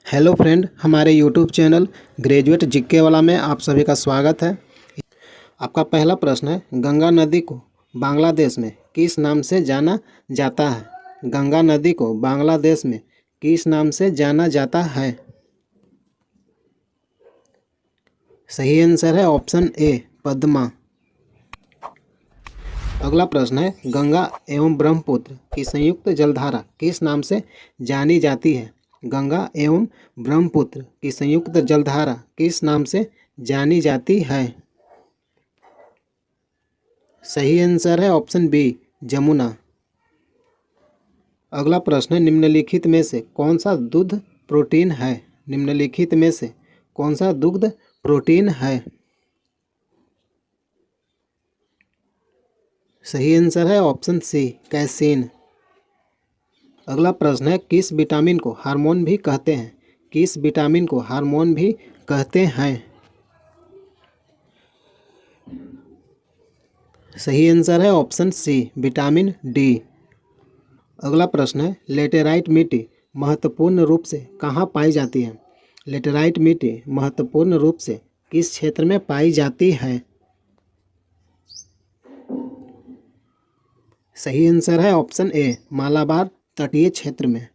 Hello friend, हमारे YouTube channel graduate GK वाला में आप सभी का स्वागत है। आपका पहला प्रश्न है, गंगा नदी को बांग्लादेश में किस नाम से जाना जाता है? गंगा नदी को बांग्लादेश में किस नाम से जाना जाता है? सही आंसर है ऑप्शन ए, पद्मा। अगला प्रश्न है, गंगा एवं ब्रह्मपुत्र की संयुक्त जलधारा किस नाम से जानी जाती है? गंगा एवं ब्रह्मपुत्र की संयुक्त जलधारा किस नाम से जानी जाती है? सही आंसर है ऑप्शन बी, जमुना। अगला प्रश्न है, निम्नलिखित में से कौन सा दुग्ध प्रोटीन है? निम्नलिखित में से कौन सा दुग्ध प्रोटीन है? सही आंसर है ऑप्शन सी, कैसीन। अगला प्रश्न है, किस विटामिन को हार्मोन भी कहते हैं? किस विटामिन को हार्मोन भी कहते हैं? सही आंसर है ऑप्शन सी, विटामिन डी। अगला प्रश्न है, लेटेराइट मिट्टी महत्वपूर्ण रूप से कहाँ पाई जाती है? लेटेराइट मिट्टी महत्वपूर्ण रूप से किस क्षेत्र में पाई जाती है? सही आंसर है ऑप्शन ए, मालाबार तटीय क्षेत्र में।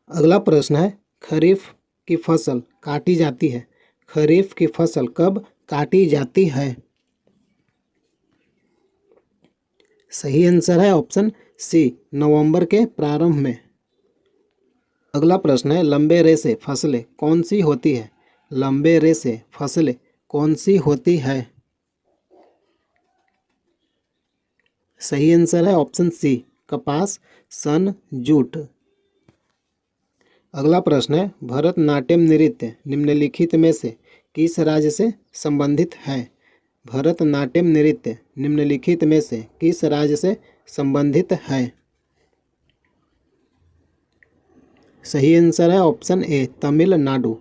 अगला प्रश्न है, खरीफ की फसल काटी जाती है। खरीफ की फसल कब काटी जाती है? सही आंसर है ऑप्शन सी, नवंबर के प्रारंभ में। अगला प्रश्न है, लंबे रेशे फसलें कौन सी होती है? लंबे रेशे फसलें कौन सी होती है? सही आंसर है ऑप्शन सी, कपास, सन, जूट। अगला प्रश्न है, भरतनाट्यम नृत्य निम्नलिखित में से किस राज्य से संबंधित है? भरतनाट्यम नृत्य निम्नलिखित में से किस राज्य से संबंधित है? सही आंसर है ऑप्शन ए, तमिलनाडु।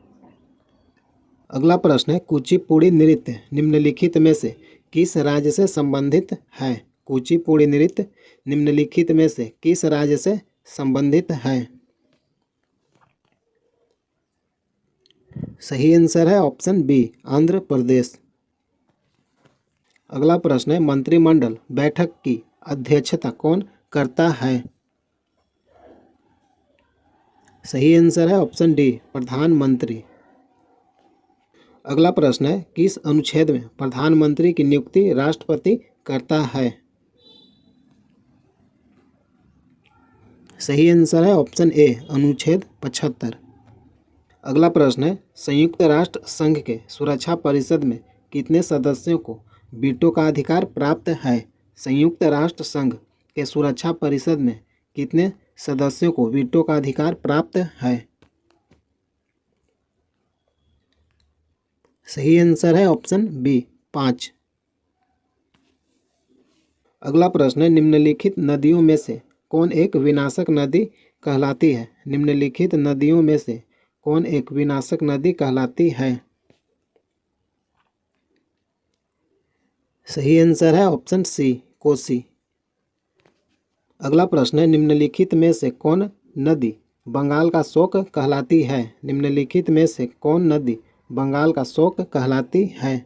अगला प्रश्न है, कुचिपुड़ी नृत्य निम्नलिखित में से किस राज्य से संबंधित है? कुचिपुड़ी नृत्य निम्नलिखित में से किस राज्य से संबंधित है? सही आंसर है ऑप्शन बी, आंध्र प्रदेश। अगला प्रश्न है, मंत्रिमंडल बैठक की अध्यक्षता कौन करता है? सही आंसर है ऑप्शन डी, प्रधानमंत्री। अगला प्रश्न है, किस अनुच्छेद में प्रधानमंत्री की नियुक्ति राष्ट्रपति करता है? सही आंसर है ऑप्शन ए, अनुच्छेद 75। अगला प्रश्न है, संयुक्त राष्ट्र संघ के सुरक्षा परिषद में कितने सदस्यों को वीटो का अधिकार प्राप्त है? संयुक्त राष्ट्र संघ के सुरक्षा परिषद में कितने सदस्यों को वीटो का अधिकार प्राप्त है? सही आंसर है ऑप्शन बी, 5। अगला प्रश्न है, निम्नलिखित नदियों में से कौन एक विनाशक नदी कहलाती है? निम्नलिखित नदियों में से कौन एक विनाशक नदी कहलाती है? सही आंसर है ऑप्शन सी, कोसी। अगला प्रश्न है, निम्नलिखित में से कौन नदी बंगाल का शोक कहलाती है? निम्नलिखित में से कौन नदी बंगाल का शोक कहलाती है?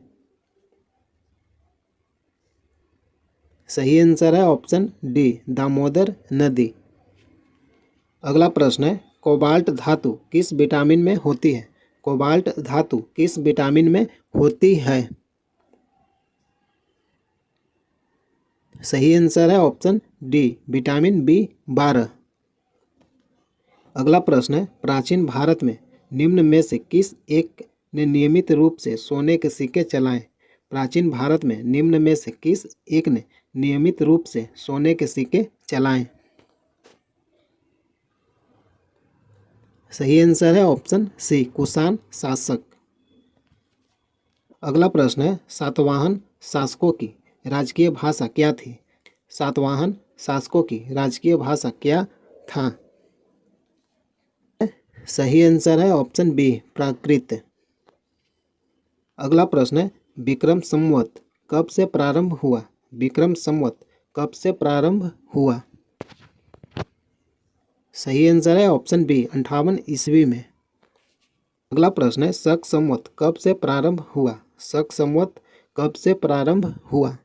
सही आंसर है ऑप्शन डी, दामोदर नदी। अगला प्रश्न है, कोबाल्ट धातु किस विटामिन में होती है? कोबाल्ट धातु किस विटामिन में होती है? सही आंसर है ऑप्शन डी, विटामिन बी12। अगला प्रश्न है, प्राचीन भारत में निम्न में से किस एक ने नियमित रूप से सोने के सिक्के चलाए? प्राचीन भारत में निम्न में से किस एक ने नियमित रूप से सोने के सिक्के चलाए? सही आंसर है ऑप्शन सी, कुषाण शासक। अगला प्रश्न है, सातवाहन शासकों की राजकीय भाषा क्या थी? सातवाहन शासकों की राजकीय भाषा क्या था? सही आंसर है ऑप्शन बी, प्राकृत। अगला प्रश्न है, विक्रम संवत कब से प्रारंभ हुआ? विक्रम संवत कब से प्रारंभ हुआ? सही आंसर है ऑप्शन बी 58 ईस्वी में। अगला प्रश्न है शक संवत कब से प्रारंभ हुआ? शक संवत कब से प्रारंभ हुआ?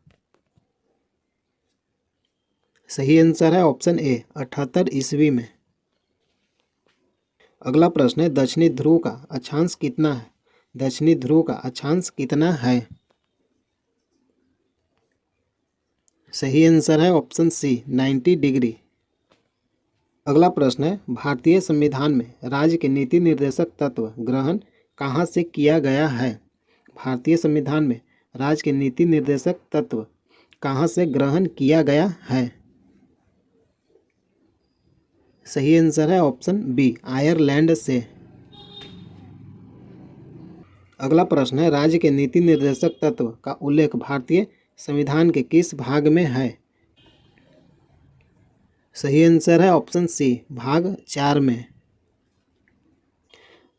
सही आंसर है ऑप्शन ए 78 ईस्वी में। अगला प्रश्न है दक्षिणी ध्रुव का अक्षांश कितना है? दक्षिणी ध्रुव का अक्षांश कितना है? सही आंसर है ऑप्शन सी 90 डिग्री। अगला प्रश्न है भारतीय संविधान में राज्य के नीति निर्देशक तत्व ग्रहण कहाँ से किया गया है? भारतीय संविधान में राज्य के नीति निर्देशक तत्व कहाँ से ग्रहण किया गया है? सही आंसर है ऑप्शन बी आयरलैंड से। अगला प्रश्न है राज्य के नीति निर्देशक तत्व का उल्लेख भारतीय संविधान के किस भाग में है? सही आंसर है ऑप्शन सी भाग 4 में।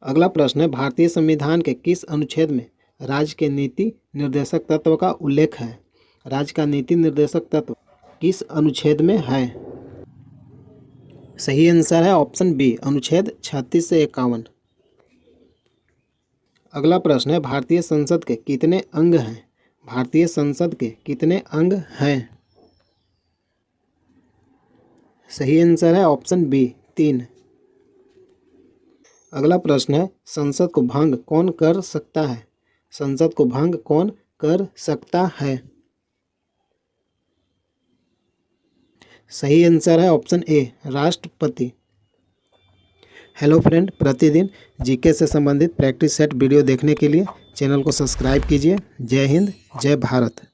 अगला प्रश्न है भारतीय संविधान के किस अनुच्छेद में राज्य के नीति निर्देशक तत्व का उल्लेख है? राज्य का नीति निर्देशक तत्व किस अनुच्छेद में है? सही आंसर है ऑप्शन बी अनुच्छेद 36 से 51। अगला प्रश्न है भारतीय संसद के कितने अंग हैं? भारतीय संसद के कितने अंग हैं? सही आंसर है ऑप्शन बी 3। अगला प्रश्न है संसद को भंग कौन कर सकता है? संसद को भंग कौन कर सकता है? सही आंसर है ऑप्शन ए राष्ट्रपति। हेलो फ्रेंड, प्रतिदिन जीके से संबंधित प्रैक्टिस सेट वीडियो देखने के लिए चैनल को सब्सक्राइब कीजिए। जय हिंद, जय भारत।